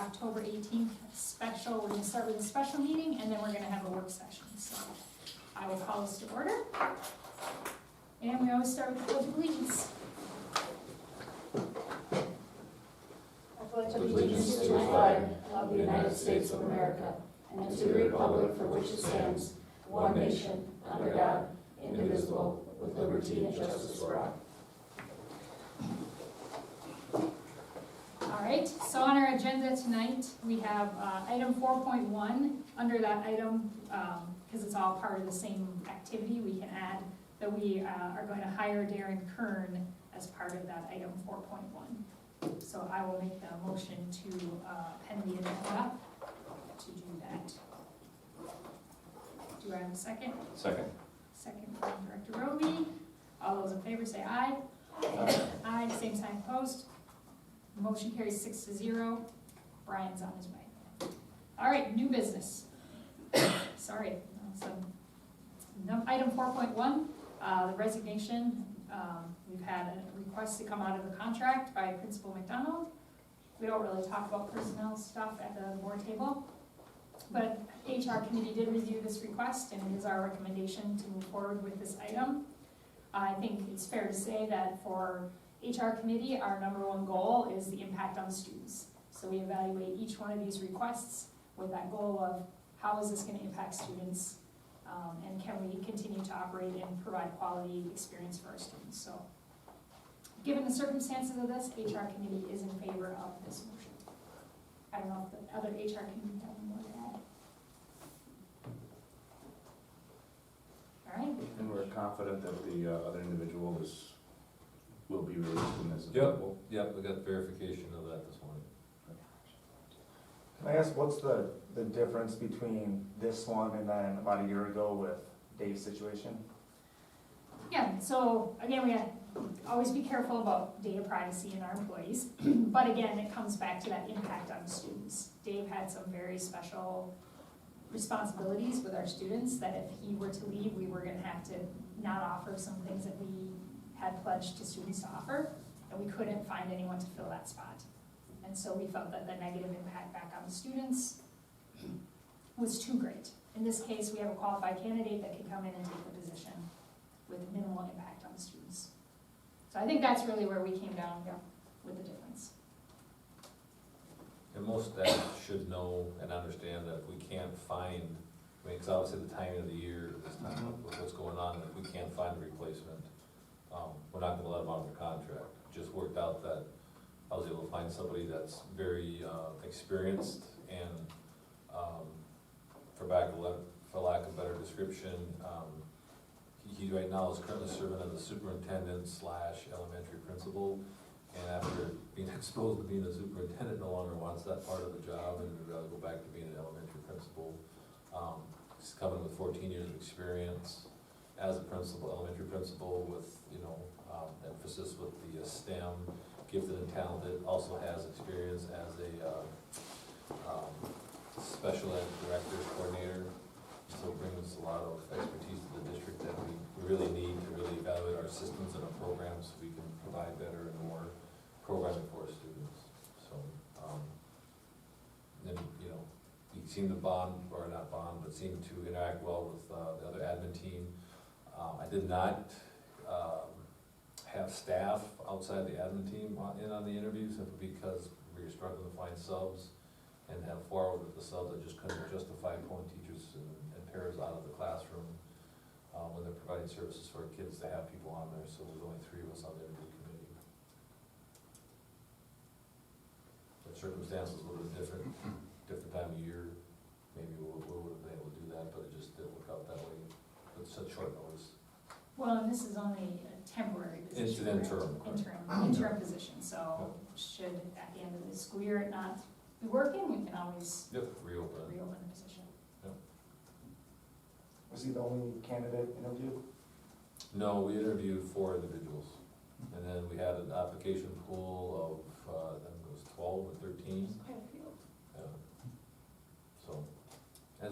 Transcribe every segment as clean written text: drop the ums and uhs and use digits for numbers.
October 18th special. We're gonna start with a special meeting, and then we're gonna have a work session. So I will call this to order. And we always start with the Pledge of Allegiance. I pledge allegiance to the flag of the United States of America and to the republic for which it stands, one nation, under God, indivisible, with liberty and justice for all. All right, so on our agenda tonight, we have item 4.1. Under that item, because it's all part of the same activity, we can add that we are going to hire Darren Kern as part of that item 4.1. So I will make the motion to pen the agenda to do that. Do I have a second? Second. Second from Director Roby. All those in favor say aye. Aye, same sign opposed. Motion carries 6-0. Brian's on his way. All right, new business. Sorry. Item 4.1, the resignation. We've had a request to come out of the contract by Principal McDonald. We don't really talk about personnel stuff at the board table, but HR committee did review this request, and it is our recommendation to move forward with this item. I think it's fair to say that for HR committee, our number one goal is the impact on the students. So we evaluate each one of these requests with that goal of how is this going to impact students, and can we continue to operate and provide quality experience for our students. So given the circumstances of this, HR committee is in favor of this motion. I don't know if the other HR committee have more to add. All right. And we're confident that the other individual will be released in this. Yep, we got verification of that this morning. Can I ask, what's the difference between this one and then about a year ago with Dave's situation? Yeah, so again, we have always be careful about data privacy in our employees, but again, it comes back to that impact on the students. Dave had some very special responsibilities with our students that if he were to leave, we were gonna have to not offer some things that we had pledged to students to offer, and we couldn't find anyone to fill that spot. And so we felt that the negative impact back on the students was too great. In this case, we have a qualified candidate that can come in and take the position with minimal impact on the students. So I think that's really where we came down with the difference. And most staff should know and understand that if we can't find, I mean, because obviously the timing of the year, this time with what's going on, if we can't find a replacement, we're not gonna let them out of the contract. It just worked out that I was able to find somebody that's very experienced and, for lack of a better description, he right now is currently serving as a superintendent / elementary principal. And after being exposed to being a superintendent, no longer wants that part of the job and would rather go back to being an elementary principal. He's coming with 14 years of experience as a principal, elementary principal, with emphasis with the STEM, gifted and talented. Also has experience as a special ed director's coordinator. So it brings a lot of expertise to the district that we really need to really evaluate our systems and our programs so we can provide better and more programming for our students. So, then, we seem to bond, or not bond, but seem to interact well with the other admin team. I did not have staff outside the admin team on the interview simply because we were struggling to find subs and have 4 hours with the subs. I just couldn't justify pulling teachers and pairs out of the classroom when they're providing services for our kids to have people on there. So there's only 3 of us on the interview committee. The circumstances a little bit different time of year. Maybe we would have been able to do that, but it just didn't work out that way with such short notice. Well, and this is only a temporary position. It's an Interim position, so should at the end of the school year it not be working, we can always Reopen. reopen the position. Was he the only candidate interviewed? No, we interviewed 4 individuals, and then we had an application pool of, I think it was 12 or 13. Quite a few. Yeah. So, and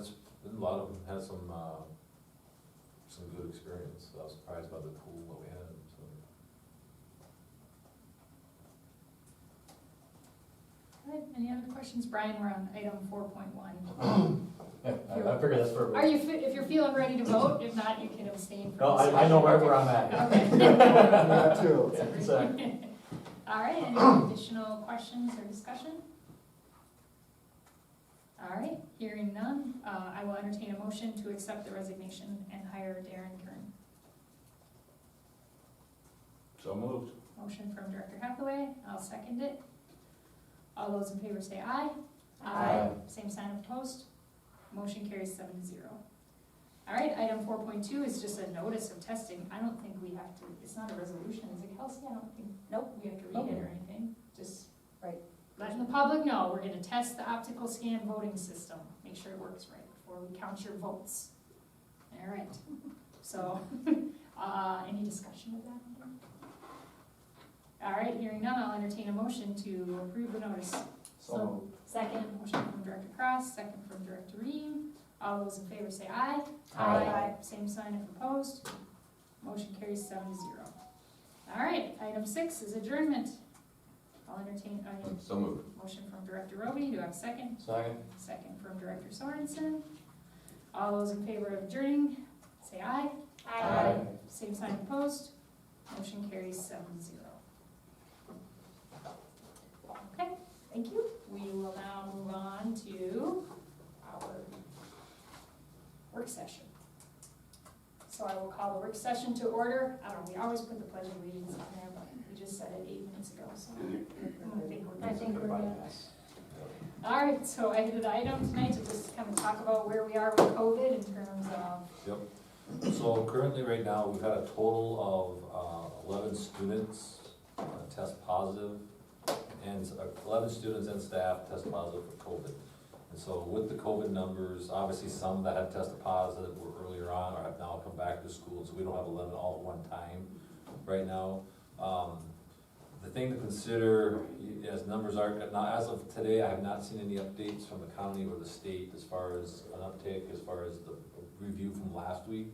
a lot of them had some good experience. I was surprised by the pool that we had, so. All right, any other questions? questions? Brian, we're on item 4.1. Yeah, I figured that's for. Are you, if you're feeling ready to vote, if not, you can abstain from. No, I know where I'm at. Okay. Yeah, too. Yeah, exactly. All right, any additional questions or discussion? All right, hearing none, I will entertain a motion to accept the resignation and hire Darren Kern. So moved. Motion from Director Hathaway, I'll second it. All those in favor say aye. Aye. Same sign of opposed. Motion carries 7-0. All right, item 4.2 is just a notice of testing. I don't think we have to, it's not a resolution, is it, Kelsey? I don't think, nope, we have to read it or anything, just Right. letting the public know, we're gonna test the optical scan voting system, make sure it works right before we count your votes. All right, so, any discussion with that? All right, hearing none, I'll entertain a motion to approve the notice. So, Second, motion from Director Cross, second from Director Ream. All those in favor say aye. Aye. Same sign if opposed. Motion carries 7-0. All right, item 6 is adjournment. I'll entertain, So moved. motion from Director Roby, do I have a second? Second. Second from Director Sorensen. All those in favor of adjourning, say aye. Same sign opposed. Motion carries 7-0. Okay, thank you. We will now move on to our work session. So I will call the work session to order. I don't know, we always put the pledge of allegiance on there, but we just said it 8 minutes ago, so I think we're good. All right, so I did an item tonight to just kind of talk about where we are with COVID in terms of, So currently, right now, we've had a total of 11 students test positive, and 11 students and staff test positive for COVID. And so with the COVID numbers, obviously some that had tested positive were earlier on or have now come back to school, so we don't have 11 all at one time right now. The thing to consider, as numbers are, now as of today, I have not seen any updates from the county or the state as far as an uptick, as far as the review from last week.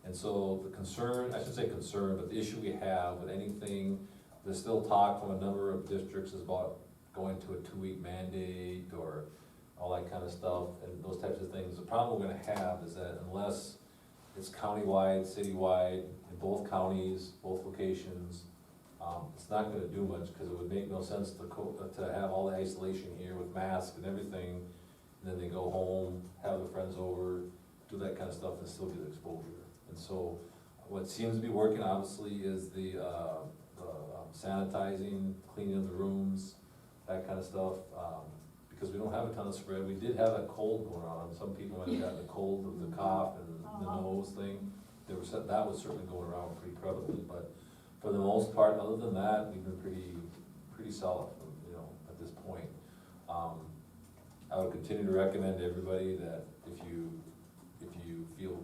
And so the concern, I shouldn't say concern, but the issue we have with anything, there's still talk from a number of districts is about going to a 2-week mandate or all that kind of stuff and those types of things. The problem we're gonna have is that unless it's countywide, citywide, in both counties, both locations, it's not gonna do much, because it would make no sense to have all the isolation here with masks and everything, and then they go home, have their friends over, do that kind of stuff and still get exposure. And so what seems to be working obviously is the sanitizing, cleaning of the rooms, that kind of stuff, because we don't have a ton of spread. We did have that cold going on. Some people might have gotten the cold with the cough and the nose thing. That was certainly going around pretty prevalent, but for the most part, other than that, we've been pretty solid, at this point. I would continue to recommend to everybody that if you feel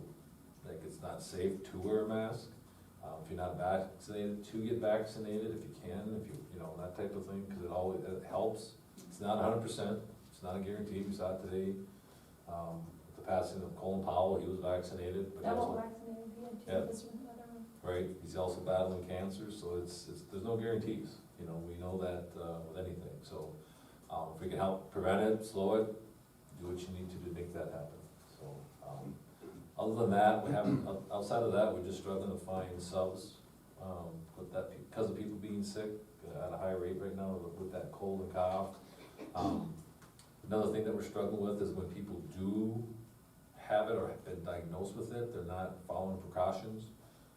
like it's not safe to wear a mask, if you're not vaccinated, to get vaccinated if you can, that type of thing, because it helps. It's not 100%, it's not a guarantee. We saw it today, the passing of Colin Powell, he was vaccinated, but Double Oh, vaccinated, he had Yeah. two this one, the other one. right, he's also battling cancer, so there's no guarantees, we know that, with anything, so, if we can help prevent it, slow it, do what you need to make that happen, so, other than that, we haven't, outside of that, we're just struggling to find subs, with that, because of people being sick at a high rate right now with that cold and cough. Another thing that we're struggling with is when people do have it or have been diagnosed with it, they're not following precautions.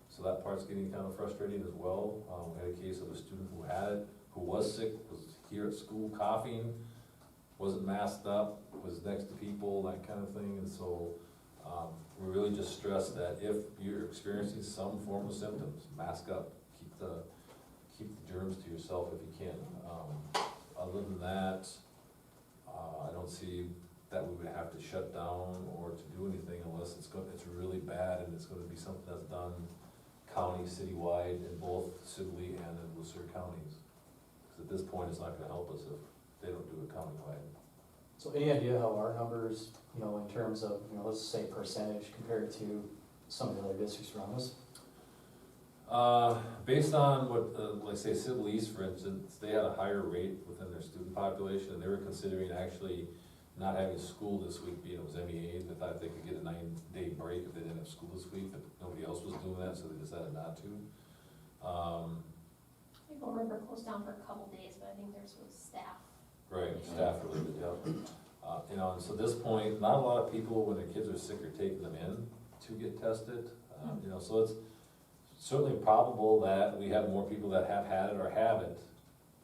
So that part's getting kind of frustrating as well. We had a case of a student who had it, who was sick, was here at school coughing, wasn't masked up, was next to people, that kind of thing. And so we really just stress that if you're experiencing some form of symptoms, mask up, keep the germs to yourself if you can. Other than that, I don't see that we would have to shut down or to do anything unless it's really bad and it's gonna be something that's done county, citywide, in both Sibley and in Worcester counties. Because at this point, it's not gonna help us if they don't do it countywide. So any idea how our numbers, in terms of, let's say percentage compared to some of the other districts around us? Based on what, like say Civil East, for instance, they had a higher rate within their student population, and they were considering actually not having school this week, being it was MEA. They thought they could get a 9-day break if they didn't have school this week, but nobody else was doing that, so they decided not to. Eagle River closed down for a couple days, but I think theirs was staff. Right, staff related, yeah. You know, and so at this point, not a lot of people, when their kids are sick, are taking them in to get tested. You know, so it's certainly probable that we have more people that have had it or have it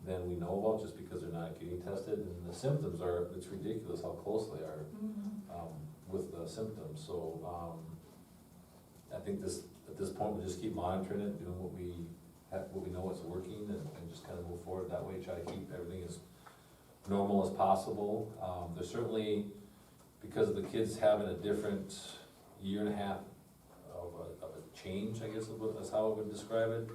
than we know about, just because they're not getting tested. And the symptoms are, it's ridiculous how close they are with the symptoms. So I think at this point, we'll just keep monitoring it, doing what we know is working, and just kind of move forward that way, try to keep everything as normal as possible. There's certainly, because of the kids having a different year and a half of a change, I guess that's how I would describe it.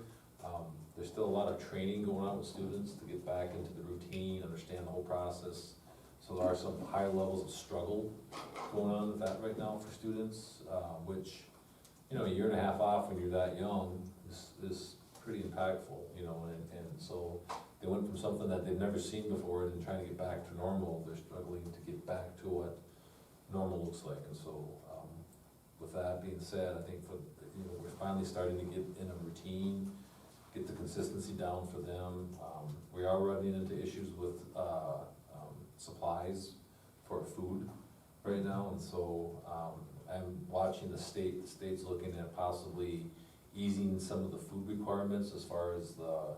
There's still a lot of training going on with students to get back into the routine, understand the whole process. So there are some high levels of struggle going on with that right now for students, which, you know, a year and a half off when you're that young is pretty impactful, you know, and so they went from something that they've never seen before and trying to get back to normal. They're struggling to get back to what normal looks like. And so with that being said, I think we're finally starting to get in a routine, get the consistency down for them. We are running into issues with supplies for food right now, and so I'm watching the state's looking at possibly easing some of the food requirements as far as the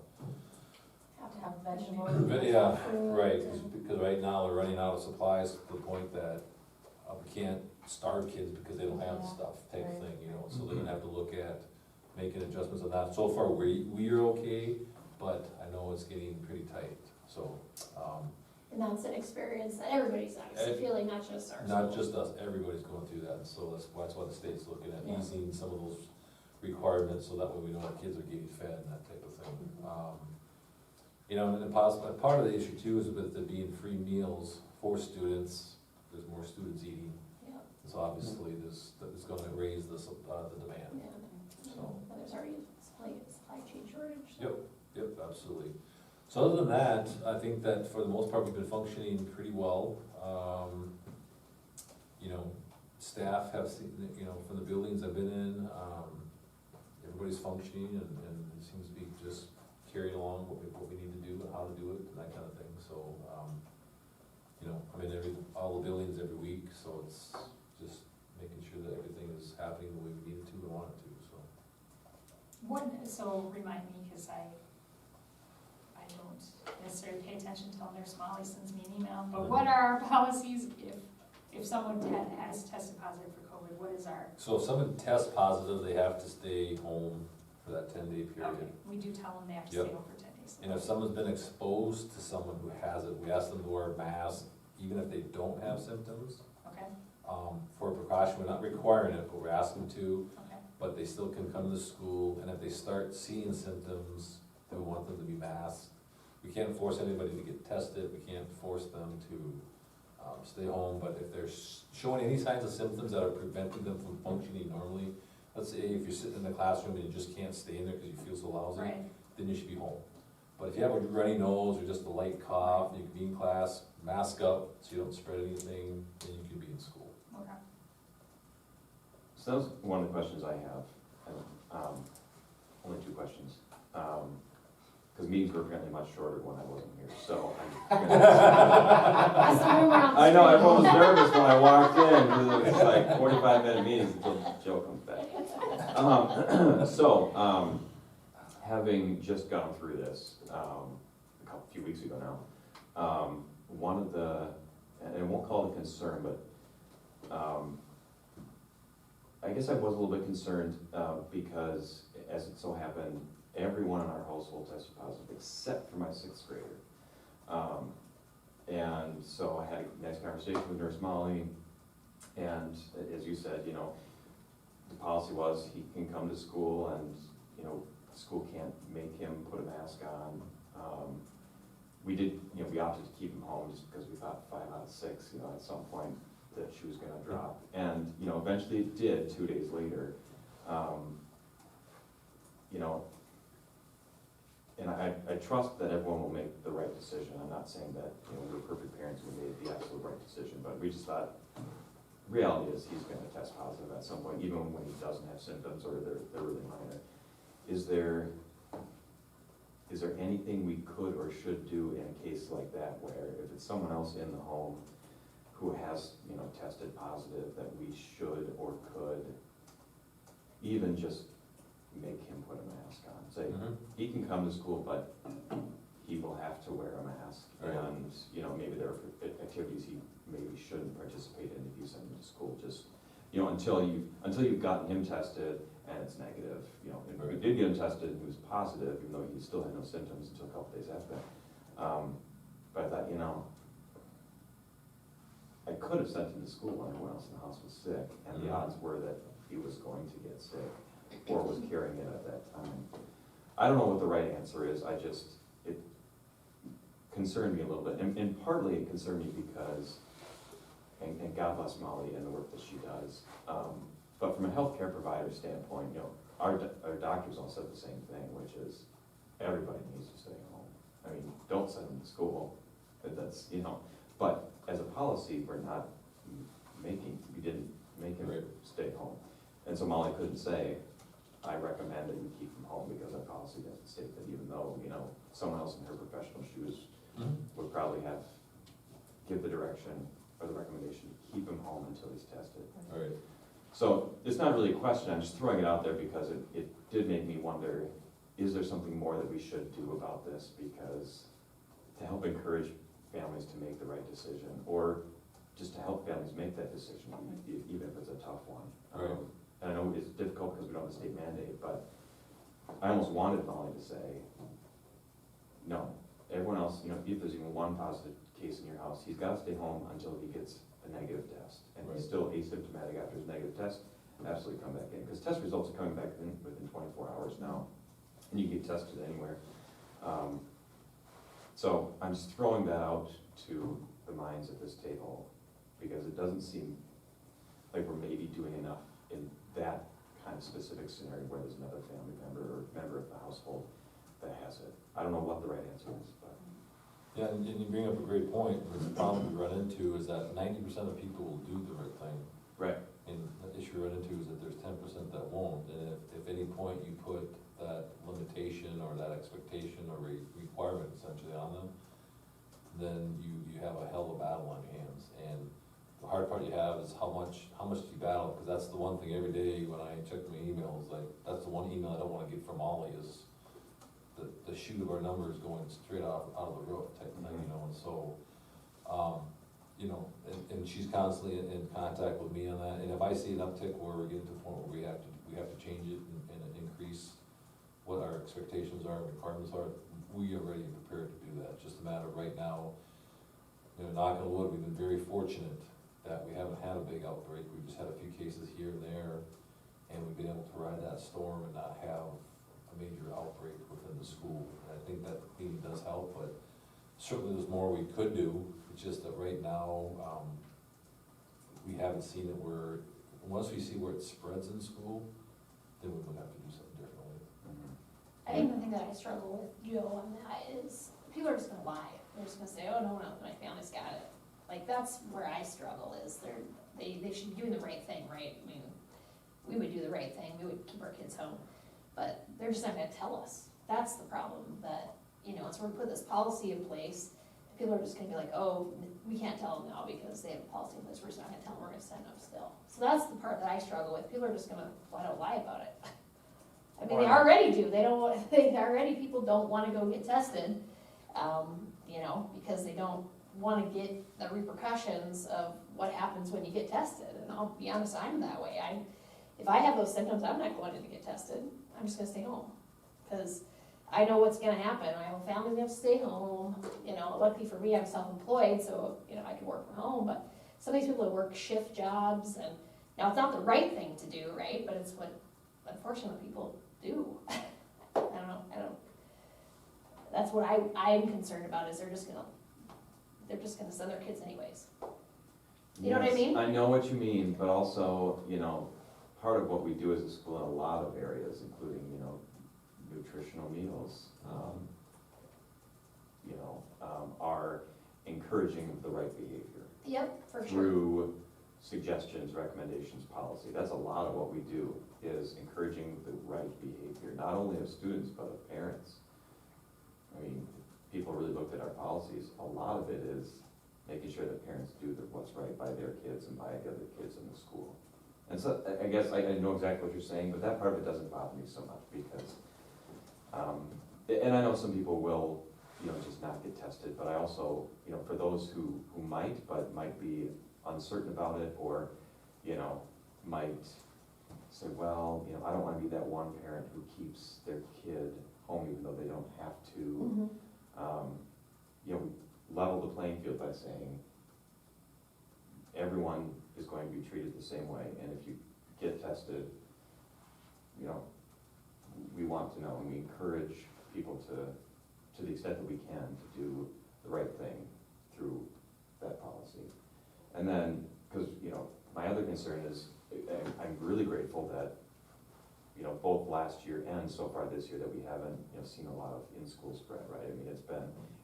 Have to have vegetables. yeah, right, because right now they're running out of supplies to the point that we can't starve kids because they don't have the stuff type of thing, you know, so they're gonna have to look at making adjustments on that. So far, we're okay, but I know it's getting pretty tight, so. And that's an experience that everybody's obviously feeling, not just our Not school. just us, everybody's going through that, and so that's why the state's looking at Yeah. easing some of those requirements, so that way we know our kids are getting fed and that type of thing. You know, and then part of the issue too is with there being free meals for students, there's more students eating. Yeah, So obviously it's gonna raise the demand. yeah. So. And there's already supply chain shortage. So. Yep, absolutely. So other than that, I think that for the most part, we've been functioning pretty well. You know, staff have seen, you know, from the buildings I've been in, everybody's functioning and it seems to be just carrying along what we need to do and how to do it and that kind of thing. So, you know, I mean, all the buildings every week, so it's just making sure that everything is happening the way we need it to and want it to, so. So remind me, because I don't necessarily pay attention until Nurse Molly sends me an email, but what are our policies if someone has tested positive for COVID, what is our? So if someone tests positive, they have to stay home for that 10-day period. Okay, we do tell them they have to Yep. stay home for 10 days. And if someone's been exposed to someone who has it, we ask them to wear a mask, even if they don't have symptoms. Okay, For precaution, we're not requiring it, but we're asking to, okay, but they still can come to school, and if they start seeing symptoms, then we want them to be masked. We can't force anybody to get tested, we can't force them to stay home, but if they're showing any signs of symptoms that are preventing them from functioning normally, let's say if you're sitting in the classroom and you just can't stay in there because you feel so lousy, right, then you should be home. But if you have a runny nose or just a light cough, you can be in class, mask up so you don't spread anything, then you can be in school. okay. So that was one of the questions I have, and, only two questions. Because meetings were apparently much shorter when I wasn't here, so That's the rumor on the I know, street. everyone was nervous when I walked in, because it was like 45-minute meetings until Joe comes back. So, having just gone through this, few weeks ago now, one of the, and I won't call it a concern, but, I guess I was a little bit concerned, because as it so happened, everyone in our household tested positive except for my 6th grader. And so I had a nice conversation with Nurse Molly, and as you said, you know, the policy was he can come to school and, you know, school can't make him put a mask on. We did, you know, we opted to keep him home just because we thought 5 out of 6, you know, at some point that she was gonna drop. And, you know, eventually it did 2 days later. you know, and I trust that everyone will make the right decision. I'm not saying that, you know, we're perfect parents who made the absolute right decision, but we just thought, reality is he's gonna test positive at some point, even when he doesn't have symptoms or they're really minor. Is there anything we could or should do in a case like that, where if it's someone else in the home who has, you know, tested positive, that we should or could even just make him put a mask on? Say, he can come to school, but he will have to wear a mask. Right. And, you know, maybe there are activities he maybe shouldn't participate in if you send him to school, just, you know, until you've gotten him tested and it's negative, you know, and we did get him tested and he was positive, even though he still had no symptoms until a couple days after. But I thought, you know, I could have sent him to school when everyone else in the house was sick, and the odds were that he was going to get sick or was carrying it at that time. I don't know what the right answer is, it concerned me a little bit, and partly it concerned me because, and God bless Molly and the work that she does, but from a healthcare provider standpoint, you know, our doctors all said the same thing, which is everybody needs to stay home. I mean, don't send them to school, that's, you know, but as a policy, we didn't make him stay home. And so Molly couldn't say, I recommend that you keep him home, because our policy doesn't state that, even though, you know, someone else in her professional shoes would probably give the direction or the recommendation to keep him home until he's tested. All right. So it's not really a question, I'm just throwing it out there because it did make me wonder, is there something more that we should do about this? Because to help encourage families to make the right decision, or just to help families make that decision, even if it's a tough one. Right. And I know it's difficult because we don't have a state mandate, but I almost wanted Molly to say, no, everyone else, you know, if there's even one positive case in your house, he's gotta stay home until he gets a negative test. And he's still asymptomatic after his negative test, absolutely come back in. Because test results are coming back within 24 hours now, and you can get tested anywhere. So I'm just throwing that out to the minds at this table, because it doesn't seem like we're maybe doing enough in that kind of specific scenario where there's another family member or member of the household that has it. I don't know what the right answer is, but. Yeah, and you bring up a great point. The problem we run into is that 90% of people will do the right thing. Right. And the issue we run into is that there's 10% that won't. And if any point you put that limitation or that expectation or requirement essentially on them, then you have a hell of a battle on your hands. And the hard part you have is how much do you battle? Because that's the one thing every day when I check my emails, like, that's the one email I don't want to get from Ollie is the shoot of our numbers going straight out of the roof type of thing, you know, and so, you know, and she's constantly in contact with me on that, and if I see an uptick where we're getting to the point where we have to change it and increase what our expectations are and requirements are, we are ready and prepared to do that. It's just a matter of right now, you know, knock on wood, we've been very fortunate that we haven't had a big outbreak. We've just had a few cases here and there, and we've been able to ride that storm and not have a major outbreak within the school. And I think that cleaning does help, but certainly there's more we could do. It's just that right now, we haven't seen it where, once we see where it spreads in school, then we would have to do something differently. I think the thing that I struggle with, Joe, on that is, people are just gonna lie. They're just gonna say, oh, no one else in my family's got it. Like, that's where I struggle, is they should be doing the right thing, right? I mean, we would do the right thing, we would keep our kids home, but they're just not gonna tell us. That's the problem, that, you know, it's where we put this policy in place, people are just gonna be like, oh, we can't tell them now because they have a policy in place, we're just not gonna tell them, we're gonna send them still. So that's the part that I struggle with, people are just gonna flat out lie about it. I mean, they already do, people don't wanna go get tested, you know, because they don't wanna get the repercussions of what happens when you get tested, and I'll be honest, I'm that way. If I have those symptoms, I'm not going in to get tested, I'm just gonna stay home, because I know what's gonna happen. My whole family's gonna have to stay home, you know, luckily for me, I'm self-employed, so, you know, I can work from home, but some of these people that work shift jobs, and now it's not the right thing to do, right, but it's what unfortunately people do. I don't know, that's what I'm concerned about, is they're just gonna send their kids anyways. You know what I mean? I know what you mean, but also, you know, part of what we do as a school in a lot of areas, including, you know, nutritional meals, are encouraging the right behavior Yep, for sure. through suggestions, recommendations, policy. That's a lot of what we do, is encouraging the right behavior, not only of students, but of parents. I mean, people really looked at our policies. A lot of it is making sure that parents do what's right by their kids and by the other kids in the school. And so, I guess, I know exactly what you're saying, but that part of it doesn't bother me so much, because, and I know some people will, just not get tested, but I also, for those who might, but might be uncertain about it, or, might say, well, I don't wanna be that one parent who keeps their kid home even though they don't have to. Level the playing field by saying, everyone is going to be treated the same way, and if you get tested, we want to know, and we encourage people to the extent that we can, to do the right thing through that policy. And then, because, my other concern is, I'm really grateful that, both last year and so far this year, that we haven't, seen a lot of in-school spread, right? I mean,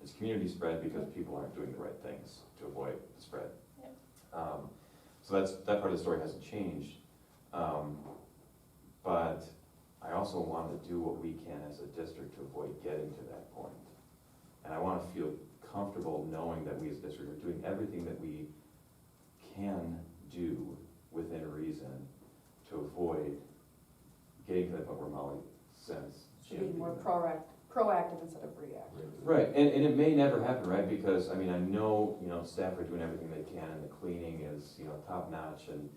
it's community spread because people aren't doing the right things to avoid the spread. Yep. So that part of the story hasn't changed. But I also want to do what we can as a district to avoid getting to that point. And I want to feel comfortable knowing that we as a district are doing everything that we can do within reason to avoid getting to that point where Molly says. Should be more proactive instead of reactive. Right, and it may never happen, right, because, I mean, I know, staff are doing everything they can, and the cleaning is, top notch, and,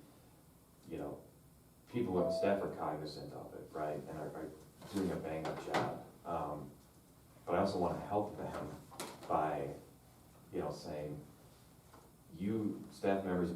staff are cognizant of it, right, and are doing a bang-up job. But I also wanna help them by, saying, you staff members